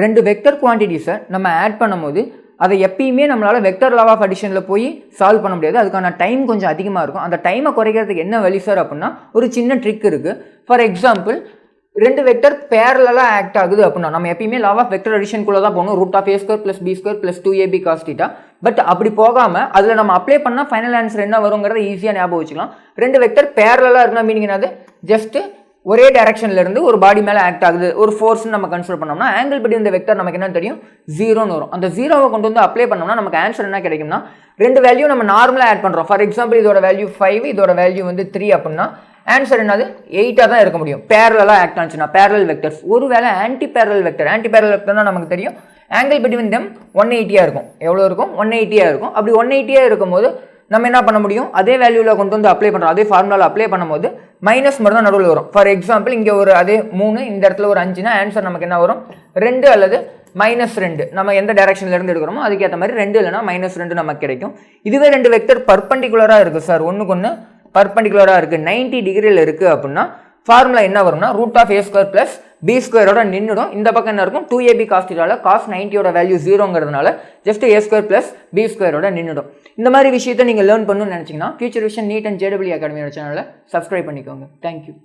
2 vector குவான்டிட்டிஸை நம்ம add பண்ணும்போது அதை எப்பயுமே நம்மளால் வெக்டர் லா ஆஃப் அடிஷனில் போய் சால்வ் பண்ண முடியாது. அதுக்கான டைம் கொஞ்சம் அதிகமாக இருக்கும். அந்த டைமை குறைக்கிறதுக்கு என்ன வழி சார் அப்படின்னா ஒரு சின்ன ட்ரிக் இருக்குது. ஃபார் எக்ஸாம்பிள் 2 வெக்டர் பேரலாக ஆக்ட் ஆகுது அப்படின்னா நம்ம எப்பயுமே லா ஆஃப் வெக்டர் அடிஷனுக்குள்ள தான் போகணும். √(a² + b² + 2ab cos θ. But அப்படி போகாமல் அதில் நம்ம அப்ளை பண்ணால் ஃபைனல் ஆன்சர் என்ன வருங்கிறத ஈஸியாக ஞாபகம் வச்சுக்கலாம். 2 வெக்டர் பேரலாக இருக்குன்னா மீனிங் என்னது, ஜஸ்ட் ஒரே டைரக்ஷன்ல இருந்து ஒரு பாடி மேலே ஆக்ட் ஆகுது, ஒரு ஃபோர்ஸ்னு நம்ம கன்சிடர் பண்ணோம்னா ஆங்கிள் பிட்வீன் இந்த வெக்டர் நமக்கு என்ன தெரியும், 0ன்னு வரும். அந்த 0வை கொண்டு வந்து அப்ளை பண்ணோம்னா நமக்கு ஆன்சர் என்ன கிடைக்கும்னா 2 வேல்யூ நம்ம நார்மலாக ஆட் பண்ணுறோம். ஃபார் எக்ஸாம்பிள் இதோட வேல்யூ 5, இதோட வேல்யூ வந்து 3 அப்படின்னா ஆன்சர் என்னது 8 தான் இருக்க முடியும். பேரலாக ஆக்ட் ஆச்சுன்னா பேரலல் வெக்டர்ஸ். ஒருவேளை ஆன்டி பேரலல் வெக்டர்னா நமக்கு தெரியும் ஆங்கிள் பிட்வீன் தெம் 180 இருக்கும். எவ்வளோ இருக்கும், 180 இருக்கும். அப்படி 180 இருக்கும்போது நம்ம என்ன பண்ண முடியும், அதே வேல்யூவில் கொண்டு வந்து அப்ளை பண்ணுறோம். அதே ஃபார்முலாவில் அப்ளை பண்ணும்போது மைனஸ் மட்டும் தான் நடுவில் வரும். ஃபார் எக்ஸாம்பிள் இங்கே ஒரு அதே 3, இந்த இடத்துல ஒரு 5னா ஆன்சர் நமக்கு என்ன வரும், 2 அல்லது -2. நம்ம எந்த டைரக்ஷன்ல இருந்து எடுக்கிறோமோ அதுக்கேற்ற மாதிரி 2 இல்லைனா -2 நமக்கு கிடைக்கும். இதுவே 2 வெக்டர் பர்பண்டிகுலராக இருக்குது சார், ஒன்றுக்கு ஒன்று பர்பண்டிகுலராக இருக்குது, 90 டிகிரியில் இருக்குது அப்படின்னா ஃபார்முலா என்ன வரும்னா √(a² + b²) நின்றுடும். இந்த பக்கம் என்ன இருக்கும், 2ab cos θ. cos 90யோட வேல்யூ 0ங்கிறதுனால ஜஸ்ட் a² + b² நின்றுடும். இந்த மாதிரி விஷயத்தை நீங்கள் லேர்ன் பண்ணணும்னு நினச்சிங்கன்னா future vision NEET and JEE அகாடமியோட சேனலை சப்ஸ்கிரைப் பண்ணிக்கோங்க. தேங்க்யூ.